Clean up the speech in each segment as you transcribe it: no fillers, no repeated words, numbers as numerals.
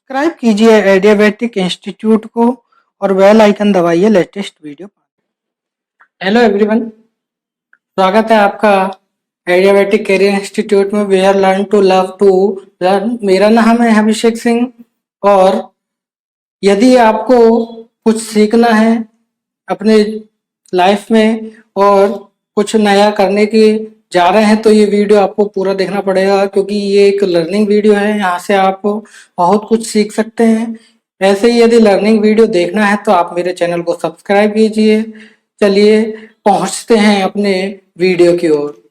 Subscribe कीजिए adiabatic institute को और बेल आइकन दबाइए लेटेस्ट वीडियो। हेलो एवरीवन, स्वागत है आपका एडियाबैटिक कैरियर इंस्टीट्यूट में। We are learn to love to learn. मेरा नाम है अभिषेक सिंह और यदि आपको कुछ सीखना है अपने लाइफ में और कुछ नया करने की जा रहे हैं तो ये वीडियो आपको पूरा देखना पड़ेगा, क्योंकि ये एक लर्निंग वीडियो है। यहाँ से आप बहुत कुछ सीख सकते हैं। ऐसे ही यदि लर्निंग वीडियो देखना है तो आप मेरे चैनल को सब्सक्राइब कीजिए। चलिए पहुंचते हैं अपने वीडियो की ओर।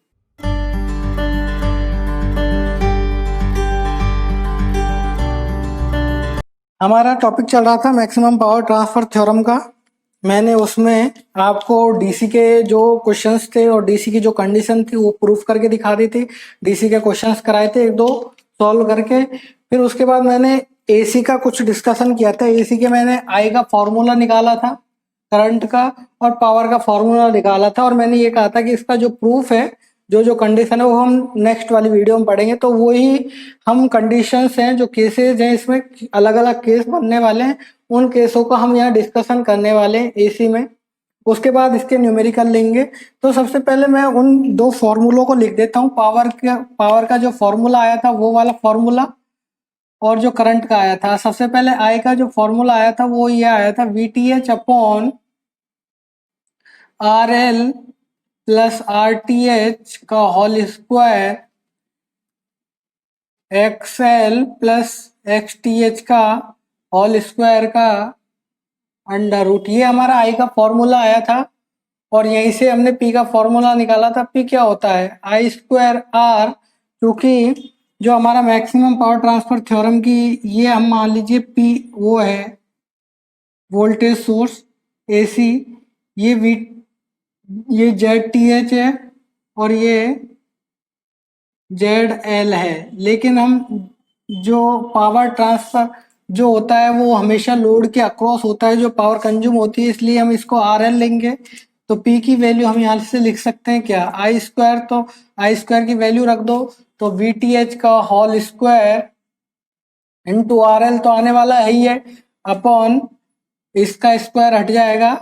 हमारा टॉपिक चल रहा था मैक्सिमम पावर ट्रांसफर थ्योरम का। मैंने उसमें आपको डीसी के जो क्वेश्चंस थे और डीसी की जो कंडीशन थी वो प्रूफ करके दिखा दी थी। डीसी के क्वेश्चंस कराए थे एक दो सॉल्व करके। फिर उसके बाद मैंने एसी का कुछ डिस्कशन किया था। एसी के मैंने आई का फॉर्मूला निकाला था, करंट का और पावर का फॉर्मूला निकाला था, और मैंने ये कहा था कि इसका जो प्रूफ है, जो जो कंडीशन है वो हम नेक्स्ट वाली वीडियो में पढ़ेंगे। तो वही हम कंडीशंस हैं, जो केसेस हैं, इसमें अलग अलग केस बनने वाले हैं, उन केसों का हम यहाँ डिस्कशन करने वाले हैं एसी में। उसके बाद इसके न्यूमेरिकल लेंगे। तो सबसे पहले मैं उन दो फॉर्मूलों को लिख देता हूँ। पावर का जो फॉर्मूला आया था वो वाला फॉर्मूला, और जो करंट का आया था। सबसे पहले आई का जो फॉर्मूला आया था वो ये आया था, VTH upon RL plus RTH का whole square XL plus XTH का होल स्क्वायर का अंडर रूट। ये हमारा आई का फॉर्मूला आया था और यहीं से हमने पी का फॉर्मूला निकाला था। पी क्या होता है, आई स्क्वायर आर, क्योंकि जो हमारा मैक्सिमम पावर ट्रांसफर थ्योरम की, ये हम मान लीजिए पी वो है वोल्टेज सोर्स एसी, ये वी ये ZTH है और ये ZL है। लेकिन हम जो पावर ट्रांसफर जो होता है वो हमेशा लोड के अक्रॉस होता है, जो पावर कंज्यूम होती है, इसलिए हम इसको RL लेंगे। तो P की वैल्यू हम यहाँ से लिख सकते हैं क्या, आई स्क्वायर। तो आई स्क्वायर की वैल्यू रख दो, तो VTH का होल स्क्वायर इंटू RL तो आने वाला है ही है, अपॉन इसका स्क्वायर हट जाएगा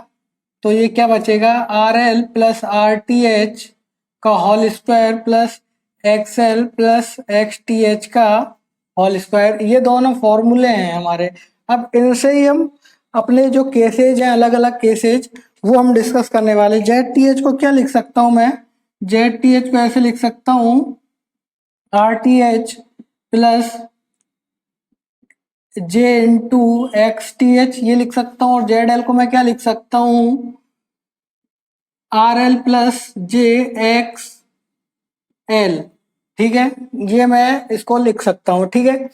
तो ये क्या बचेगा, RL प्लस RTH का whole square plus XL plus XTH का होल स्क्वायर। ये दोनों फॉर्मूले हैं हमारे। अब इनसे ही हम अपने जो केसेज हैं, अलग अलग केसेज, वो हम डिस्कस करने वाले। ZTH को क्या लिख सकता हूँ मैं, ZTH को ऐसे लिख सकता हूँ, RTH plus J into XTH ये लिख सकता हूँ, और ZL को मैं क्या लिख सकता हूँ, RL प्लस JXL। ठीक है, ये मैं इसको लिख सकता हूँ। ठीक है,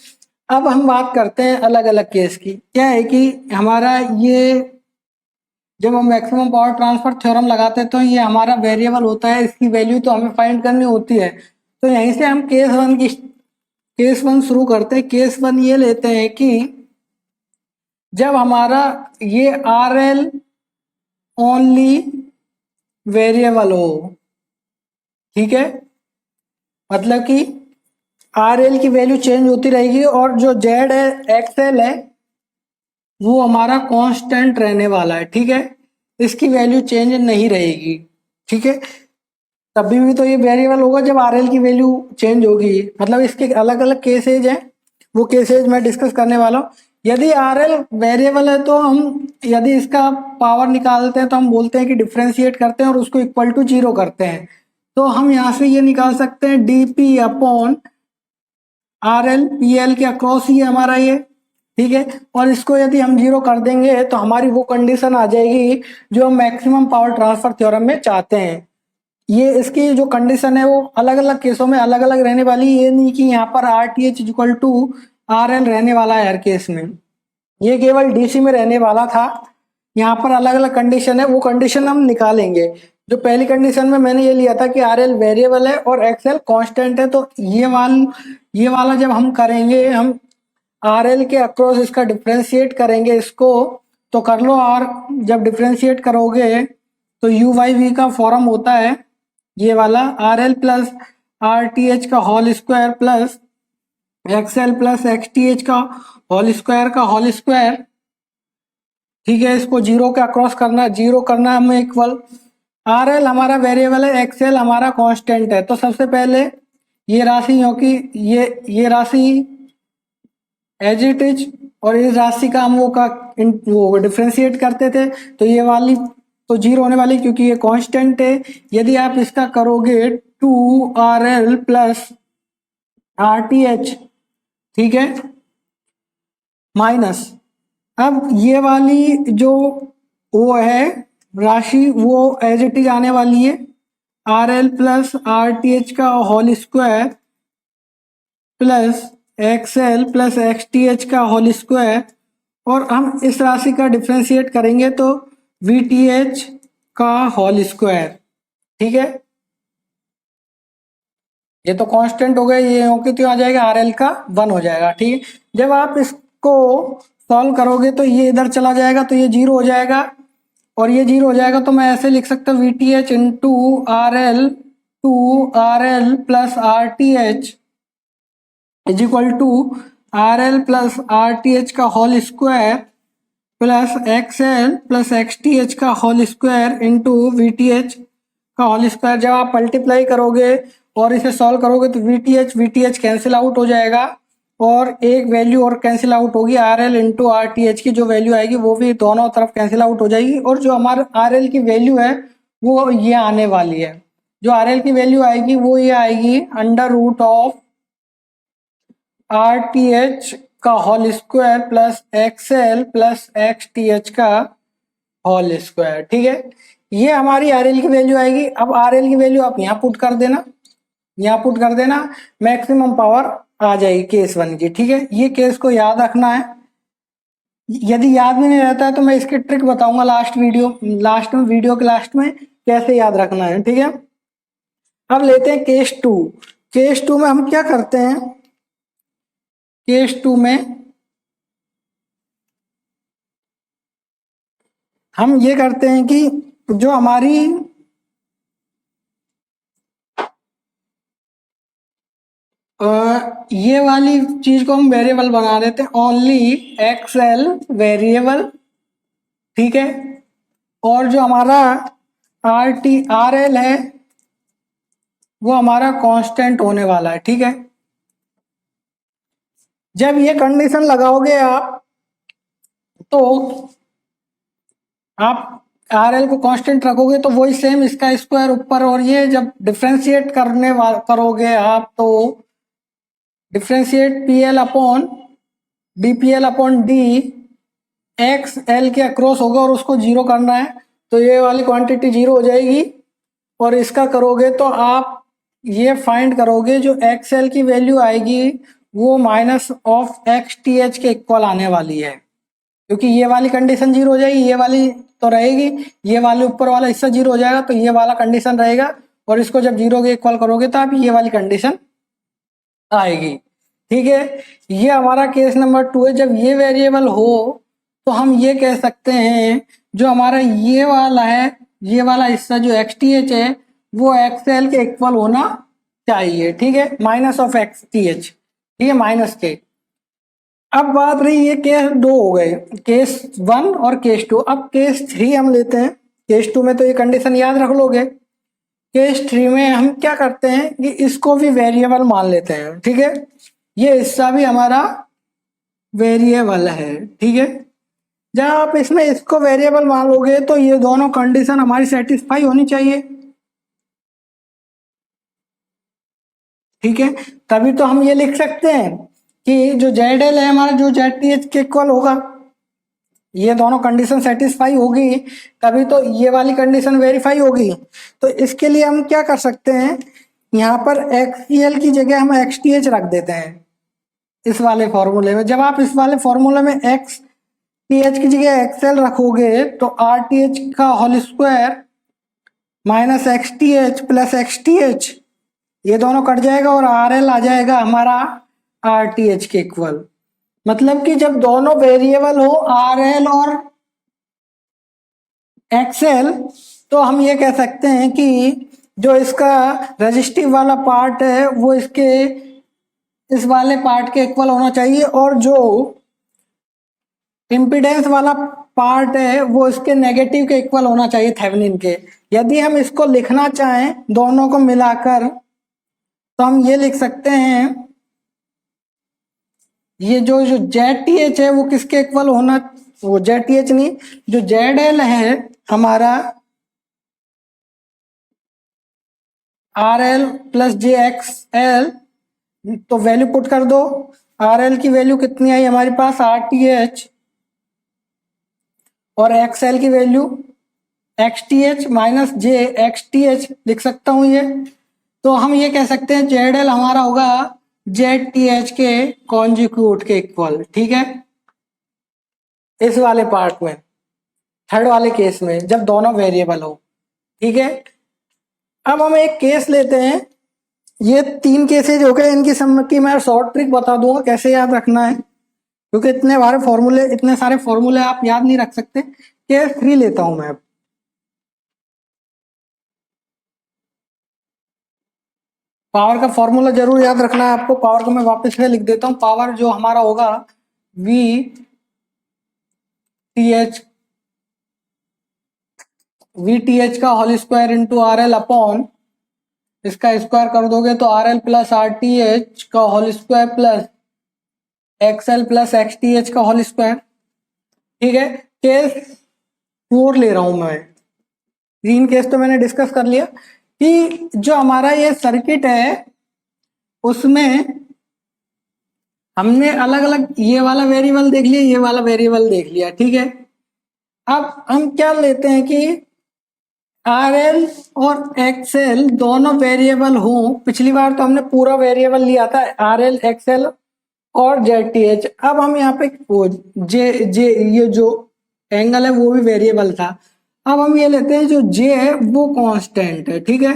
अब हम बात करते हैं अलग अलग केस की। क्या है कि हमारा ये जब हम मैक्सिमम पावर ट्रांसफर थ्योरम लगाते हैं तो ये हमारा वेरिएबल होता है, इसकी वैल्यू तो हमें फाइंड करनी होती है। तो यहीं से हम केस वन शुरू करते हैं। केस वन ये लेते हैं कि जब हमारा ये RL ओनली वेरिएबल हो, ठीक है, मतलब कि RL की वैल्यू चेंज होती रहेगी और जो Z है XL है वो हमारा कांस्टेंट रहने वाला है। ठीक है, इसकी वैल्यू चेंज नहीं रहेगी। ठीक है, तभी भी तो ये वेरिएबल होगा जब RL की वैल्यू चेंज होगी। मतलब इसके अलग अलग केसेज हैं, वो केसेज मैं डिस्कस करने वाला हूँ। यदि RL वेरिएबल है तो हम यदि इसका पावर निकालते हैं तो हम बोलते हैं कि डिफ्रेंशिएट करते हैं और उसको इक्वल टू 0 करते हैं। तो हम यहाँ से ये निकाल सकते हैं DP अपॉन RL, PL के अक्रॉस ही है हमारा ये। ठीक है, और इसको यदि हम 0 कर देंगे तो हमारी वो कंडीशन आ जाएगी जो हम मैक्सिमम पावर ट्रांसफर थ्योरम में चाहते हैं। ये इसकी जो कंडीशन है वो अलग अलग केसों में अलग अलग रहने वाली। ये नहीं कि यहाँ पर RTH इक्वल टू RL रहने वाला है हर केस में, ये केवल DC में रहने वाला था। यहाँ पर अलग अलग कंडीशन है, वो कंडीशन हम निकालेंगे। जो पहली कंडीशन में मैंने ये लिया था कि RL वेरिएबल है और XL कांस्टेंट है, तो ये वाला जब हम करेंगे, हम RL के अक्रॉस इसका डिफ्रेंशिएट करेंगे इसको, तो कर लो। और जब डिफ्रेंशिएट करोगे तो U/V का फॉर्म होता है ये वाला, RL प्लस RTH का whole square plus XL plus X T H का होल स्क्वायर, ठीक है, इसको जीरो का क्रॉस करना, जीरो करना हमें इक्वल। आर एल हमारा वेरिएबल है, एक्सएल हमारा कांस्टेंट है, तो सबसे पहले ये राशि क्योंकि ये राशि एज इट इज, और इस राशि का हम वो डिफ्रेंशिएट करते थे, तो ये वाली तो जीरो होने वाली क्योंकि ये कांस्टेंट है। यदि आप इसका करोगे 2RL प्लस RTH, ठीक है, माइनस, अब ये वाली जो वो है राशि वो एज इट इज आने वाली है, RL प्लस RTH का whole square plus XL plus XTH का होल स्क्वायर, और हम इस राशि का डिफ्रेंशिएट करेंगे तो VTH का होल स्क्वायर, ठीक है। ये तो कांस्टेंट हो गया, ये होके तो आ जाएगा RL का 1 हो जाएगा, ठीक है। जब आप इसको सॉल्व करोगे तो ये इधर चला जाएगा तो ये जीरो हो जाएगा, और ये जीरो हो जाएगा, तो मैं ऐसे लिख सकता हूँ VTH into RL, 2RL plus RTH is equal to RL plus RTH का whole square plus XL plus XTH का होल स्क्वायर इंटू VTH का होल स्क्वायर। जब आप मल्टीप्लाई करोगे और इसे सॉल्व करोगे तो VTH कैंसिल आउट हो जाएगा, और एक वैल्यू और कैंसिल आउट होगी, RL इंटू RTH की जो वैल्यू आएगी वो भी दोनों तरफ कैंसिल आउट हो जाएगी, और जो हमारा RL की वैल्यू है वो ये आने वाली है। जो RL की वैल्यू आएगी वो ये आएगी अंडर रूट ऑफ RTH का whole square plus XL plus XTH का होल स्क्वायर, ठीक है। ये हमारी RL की वैल्यू आएगी। अब RL की वैल्यू आप यहाँ पुट कर देना, यहाँ पुट कर देना, मैक्सिमम पावर आ जाएगी केस 1 की, ठीक है। ये केस को याद रखना है, यदि याद में नहीं रहता है तो मैं इसकी ट्रिक बताऊंगा लास्ट में वीडियो के लास्ट में कैसे याद रखना है, ठीक है। अब लेते हैं केस 2। केस 2 में हम क्या करते हैं, केस 2 में हम ये करते हैं कि जो हमारी ये वाली चीज को हम वेरिएबल बना देते हैं, ओनली एक्सएल वेरिएबल, ठीक है, और जो हमारा RL है वो हमारा कांस्टेंट होने वाला है, ठीक है। जब ये कंडीशन लगाओगे आप तो आप RL को कांस्टेंट रखोगे तो वही सेम इसका स्क्वायर ऊपर, और ये जब डिफ्रेंशिएट करोगे आप तो differentiate PL upon DPL upon D x L के अक्रॉस होगा और उसको जीरो करना है, तो ये वाली क्वांटिटी जीरो हो जाएगी, और इसका करोगे तो आप ये फाइंड करोगे जो एक्स एल की वैल्यू आएगी वो minus of x T H के इक्वल आने वाली है, क्योंकि ये वाली कंडीशन जीरो हो जाएगी, ये वाली तो रहेगी, ये वाले ऊपर वाला हिस्सा जीरो हो जाएगा, तो ये वाला कंडीशन रहेगा, और इसको जब जीरो के इक्वल करोगे तो आप ये वाली कंडीशन आएगी, ठीक है। ये हमारा केस नंबर 2 है। जब ये वेरिएबल हो तो हम ये कह सकते हैं जो हमारा ये वाला है, ये वाला हिस्सा जो एक्स टी एच है वो एक्स एल के इक्वल होना चाहिए, ठीक है, minus of x T H, ठीक है, माइनस के। अब बात रही ये केस 2 हो गए, केस 1 और केस 2। अब केस 3 हम लेते हैं। केस 2 में तो ये कंडीशन याद रख लोगे। केस 3 में हम क्या करते हैं कि इसको भी वेरिएबल मान लेते हैं, ठीक है, ये हिस्सा भी हमारा वेरिएबल है, ठीक है। जब आप इसमें इसको वेरिएबल मान लोगे तो ये दोनों कंडीशन हमारी सेटिस्फाई होनी चाहिए, ठीक है, तभी तो हम ये लिख सकते हैं कि जो जेड एल है हमारा जो जेड टी एच के इक्वल होगा, ये दोनों कंडीशन सेटिस्फाई होगी तभी तो ये वाली कंडीशन वेरीफाई होगी। तो इसके लिए हम क्या कर सकते हैं, यहाँ पर एक्स की जगह हम एक्स टी एच रख देते हैं इस वाले फॉर्मूले में। जब आप इस वाले फॉर्मूले में एक्स टी एच की जगह एक्सएल रखोगे तो आर टी एच का whole square minus X T H plus X T H, ये दोनों कट जाएगा और आर एल आ जाएगा हमारा आर टी एच के इक्वल। मतलब कि जब दोनों वेरिएबल हो आर एल और एक्सएल तो हम ये कह सकते हैं कि जो इसका रजिस्टिव वाला पार्ट है वो इसके इस वाले पार्ट के इक्वल होना चाहिए, और जो इम्पीडेंस वाला पार्ट है वो इसके नेगेटिव के इक्वल होना चाहिए, थेवेनिन के। यदि हम इसको लिखना चाहें दोनों को मिलाकर, तो हम ये लिख सकते हैं, ये जो जो ZTH है वो किसके इक्वल होना, वो ZTH नहीं, जो ZL है हमारा RL प्लस JXL, तो वैल्यू पुट कर दो। RL की वैल्यू कितनी आई हमारे पास, RTH, और XL की वैल्यू XTH माइनस JXTH लिख सकता हूं ये। तो हम ये कह सकते हैं ZL हमारा होगा ZTH के कॉन्जुगेट के इक्वल, ठीक है, इस वाले पार्ट में, थर्ड वाले केस में जब दोनों वेरिएबल हो, ठीक है। अब हम एक केस लेते हैं, ये 3 केसेज हो गए, इनकी सम की मैं शॉर्ट ट्रिक बता दूंगा कैसे याद रखना है, क्योंकि इतने सारे फॉर्मूले आप याद नहीं रख सकते। केस 3 लेता हूं मैं अब। पावर का फॉर्मूला जरूर याद रखना है आपको, पावर को मैं वापस से लिख देता हूं। पावर जो हमारा होगा VTH का whole square into RL upon, इसका स्क्वायर कर दोगे तो RL प्लस RTH का whole square plus XL plus XTH का होल स्क्वायर, ठीक है। केस 4 ले रहा हूं मैं। 3 केस तो मैंने डिस्कस कर लिया कि जो हमारा ये सर्किट है उसमें हमने अलग अलग ये वाला वेरिएबल देख लिया, ये वाला वेरिएबल देख लिया, ठीक है। अब हम क्या लेते हैं कि RL और XL दोनों वेरिएबल हो। पिछली बार तो हमने पूरा वेरिएबल लिया था RL XL और ZTH। अब हम यहाँ पे वो जे ये जो एंगल है वो भी वेरिएबल था। अब हम ये लेते हैं जो J है वो कांस्टेंट है, ठीक है।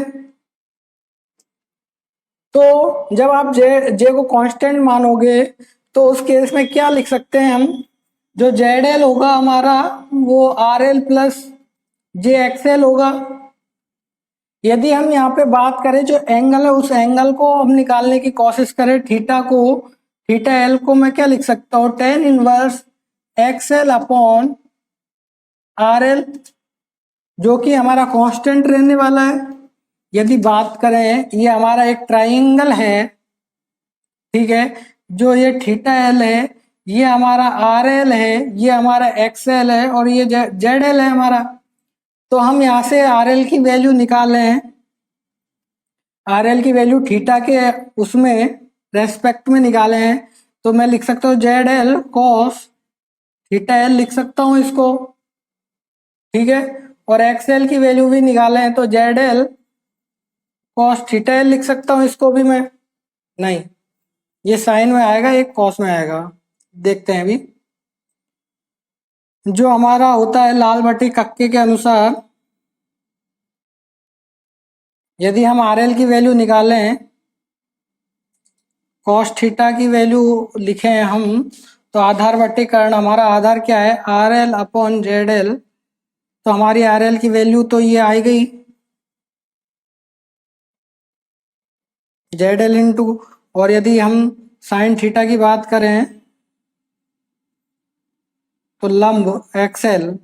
तो जब आप J को कांस्टेंट मानोगे तो उस केस में क्या लिख सकते हैं हम, जो ZL होगा हमारा वो RL प्लस JXL होगा। यदि हम यहाँ पे बात करें जो एंगल है उस एंगल को हम निकालने की कोशिश करें, थीटा को, थीटा एल को मैं क्या लिख सकता हूँ, tan inverse XL upon RL, जो कि हमारा कांस्टेंट रहने वाला है। यदि बात करें ये हमारा एक ट्राइंगल है, ठीक है, जो ये थीटा एल है, ये हमारा RL है, ये हमारा XL है, और ये ZL है हमारा। तो हम यहाँ से RL की वैल्यू निकाले हैं, RL की वैल्यू थीटा के उसमें रेस्पेक्ट में निकाले हैं, तो मैं लिख सकता हूँ ZL cos थीटा एल लिख सकता हूँ इसको, ठीक है। और XL की वैल्यू भी निकाले हैं तो ZL cos थीटा एल लिख सकता हूँ इसको भी मैं, नहीं ये साइन में आएगा, एक कॉस में आएगा। देखते हैं अभी, जो हमारा होता है लाल बटी कक्के के अनुसार, यदि हम RL की वैल्यू निकालें, कॉस थीटा की वैल्यू लिखें हम, तो आधार बटे कर्ण, हमारा आधार क्या है RL अपॉन ZL, तो हमारी RL की वैल्यू तो ये आई गई ZL इंटू, और यदि हम साइन थीटा की बात करें तो लंब XL,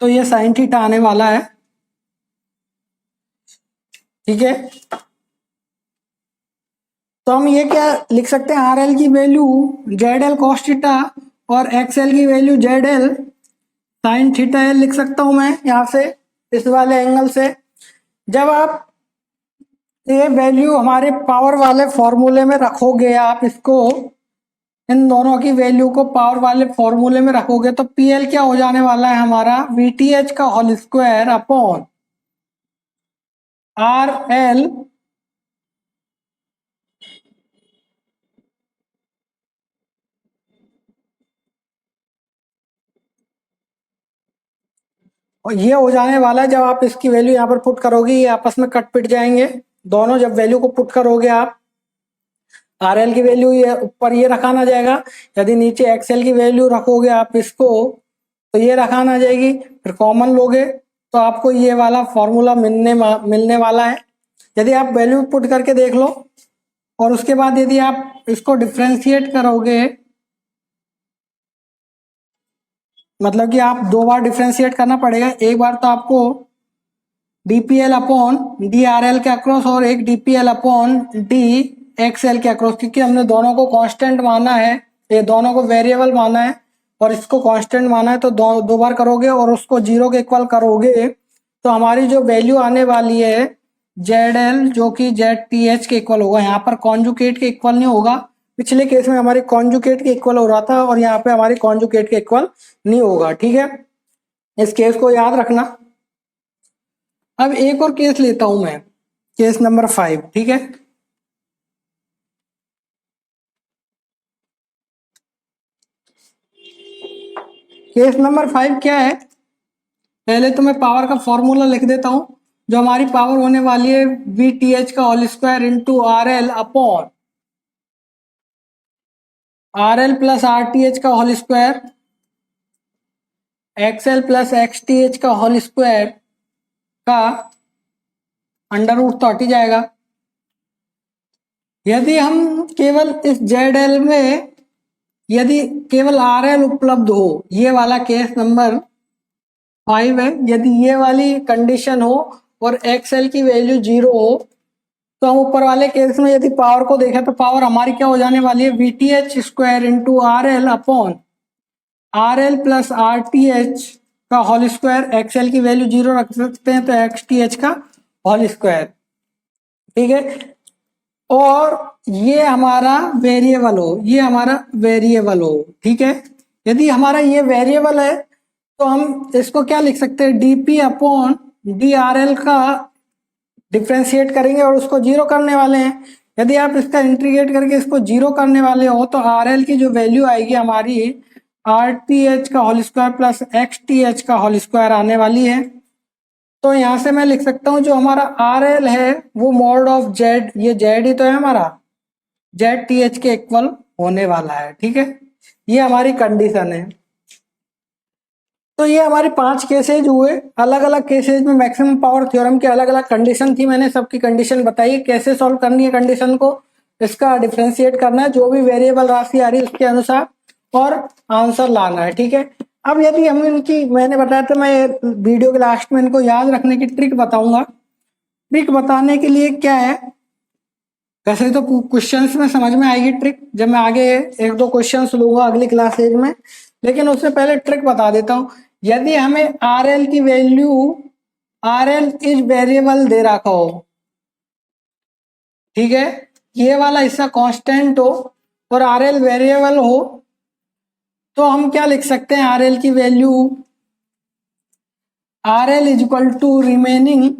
तो ये साइन थीटा आने वाला है, ठीक है। तो हम ये क्या लिख सकते हैं, RL की वैल्यू ZL cos थीटा और XL की value ZL sine theta L लिख सकता हूं मैं यहाँ से, इस वाले एंगल से। जब आप ये वैल्यू हमारे पावर वाले फॉर्मूले में रखोगे, आप इसको इन दोनों की वैल्यू को पावर वाले फॉर्मूले में रखोगे, तो PL क्या हो जाने वाला है हमारा, VTH का होल स्क्वायर अपॉन RL और ये हो जाने वाला है। जब आप इसकी वैल्यू यहाँ पर पुट करोगे ये आपस में कट पिट जाएंगे दोनों, जब वैल्यू को पुट करोगे आप, RL की वैल्यू ये ऊपर ये रखाना जाएगा, यदि नीचे XL की वैल्यू रखोगे आप इसको तो ये रखाना जाएगी, फिर कॉमन लोगे तो आपको ये वाला फॉर्मूला मिलने वाला है। यदि आप वैल्यू पुट करके देख लो और उसके बाद यदि आप इसको डिफ्रेंशिएट करोगे, मतलब कि आप 2 बार डिफ्रेंशिएट करना पड़ेगा। एक बार तो आपको डीपीएल अपॉन डीआरएल के अक्रॉस और एक डीपीएल अपॉन डी एक्सएल के अक्रॉस, क्योंकि हमने दोनों को कांस्टेंट माना है, ये दोनों को वेरिएबल माना है और इसको कांस्टेंट माना है, तो दो बार करोगे और उसको 0 के इक्वल करोगे तो हमारी जो वैल्यू आने वाली है जेड एल जो कि जेड टी एच के इक्वल होगा। यहाँ पर कॉन्जुकेट के इक्वल नहीं होगा, पिछले केस में हमारे कॉन्जुकेट के इक्वल हो रहा था और यहाँ पे हमारी कॉन्जुकेट के इक्वल नहीं होगा। ठीक है, इस केस को याद रखना। अब एक और केस लेता हूं मैं, केस नंबर 5। ठीक है, केस नंबर 5 क्या है, पहले तो मैं पावर का फॉर्मूला लिख देता हूं। जो हमारी पावर होने वाली है वी टी एच का whole square into R L upon R L plus R T H का whole square X L plus X T H का होल स्क्वायर का अंडर रूट तो हट ही जाएगा। यदि हम केवल इस जेड एल में यदि केवल आर एल उपलब्ध हो, ये वाला केस नंबर 5 है, यदि ये वाली कंडीशन हो और एक्सएल की वैल्यू 0 हो, तो हम ऊपर वाले केस में यदि पावर को देखें तो पावर हमारी क्या हो जाने वाली है V T H square into R L upon R L plus R T H का होल स्क्वायर। एक्सएल की वैल्यू 0 रख सकते हैं तो एक्स टी एच का होल स्क्वायर। ठीक है, और ये हमारा वेरिएबल हो, ये हमारा वेरिएबल हो। ठीक है, यदि हमारा ये वेरिएबल है तो हम इसको क्या लिख सकते हैं, DP upon D R L का डिफ्रेंशिएट करेंगे और उसको 0 करने वाले हैं। यदि आप इसका इंटीग्रेट करके इसको 0 करने वाले हो तो आर एल की जो वैल्यू आएगी हमारी आर टी एच का whole square plus X T H का होल स्क्वायर आने वाली है। तो यहाँ से मैं लिख सकता हूँ जो हमारा आर एल है वो मॉड ऑफ जेड, ये जेड ही तो है हमारा, जेड टी एच के इक्वल होने वाला है। ठीक है, ये हमारी कंडीशन है। तो ये हमारे 5 केसेज हुए। अलग अलग केसेज में मैक्सिमम पावर थ्योरम की अलग अलग कंडीशन थी, मैंने सबकी कंडीशन बताई, कैसे सॉल्व करनी है कंडीशन को, इसका डिफ्रेंशिएट करना है जो भी वेरिएबल राशि आ रही है उसके अनुसार और आंसर लाना है। ठीक है, अब यदि हम इनकी, मैंने बताया था मैं वीडियो के लास्ट में इनको याद रखने की ट्रिक बताऊंगा। ट्रिक बताने के लिए क्या है, वैसे तो क्वेश्चंस में समझ में आएगी ट्रिक जब मैं आगे 1-2 क्वेश्चंस लूंगा अगली क्लासेज में, लेकिन उससे पहले ट्रिक बता देता हूं। यदि हमें आर एल की value, R L is variable दे रखा हो, ठीक है, ये वाला हिस्सा कांस्टेंट हो और आर एल वेरिएबल हो, तो हम क्या लिख सकते हैं, आर एल की value, R L is equal to remaining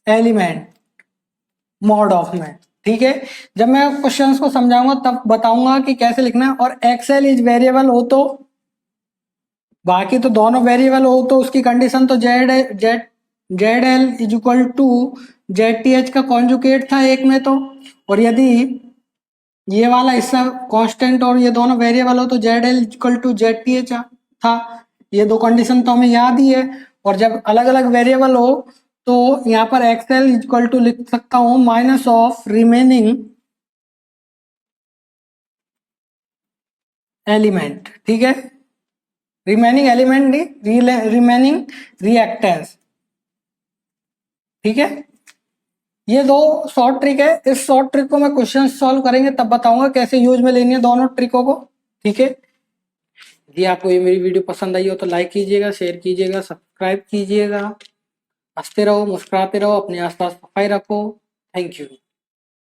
element mod of में। ठीक है, जब मैं क्वेश्चंस को समझाऊंगा तब बताऊंगा कि कैसे लिखना है। और एक्सएल इज वेरिएबल हो तो, बाकी तो दोनों वेरिएबल हो तो उसकी कंडीशन तो Z Z Z L is equal to Z T H का कॉन्जुकेट था एक में तो, और यदि ये वाला हिस्सा कांस्टेंट और ये दोनों वेरिएबल हो तो Z L equal to Z T H था। ये 2 कंडीशन तो हमें याद ही है। और जब अलग अलग वेरिएबल हो तो यहाँ पर एक्सएल इक्वल टू लिख सकता हूं माइनस ऑफ रिमेनिंग एलिमेंट। ठीक है, रिमेनिंग एलिमेंट नहीं, रिमेनिंग रिएक्टेंस। ठीक है, ये 2 शॉर्ट ट्रिक है। इस शॉर्ट ट्रिक को मैं क्वेश्चन सॉल्व करेंगे तब बताऊंगा कैसे यूज में लेनी है दोनों ट्रिकों को। ठीक है, यदि आपको ये मेरी वीडियो पसंद आई हो तो लाइक कीजिएगा, शेयर कीजिएगा, सब्सक्राइब कीजिएगा। हंसते रहो, मुस्कुराते रहो, अपने आसपास सफाई रखो। Thank you.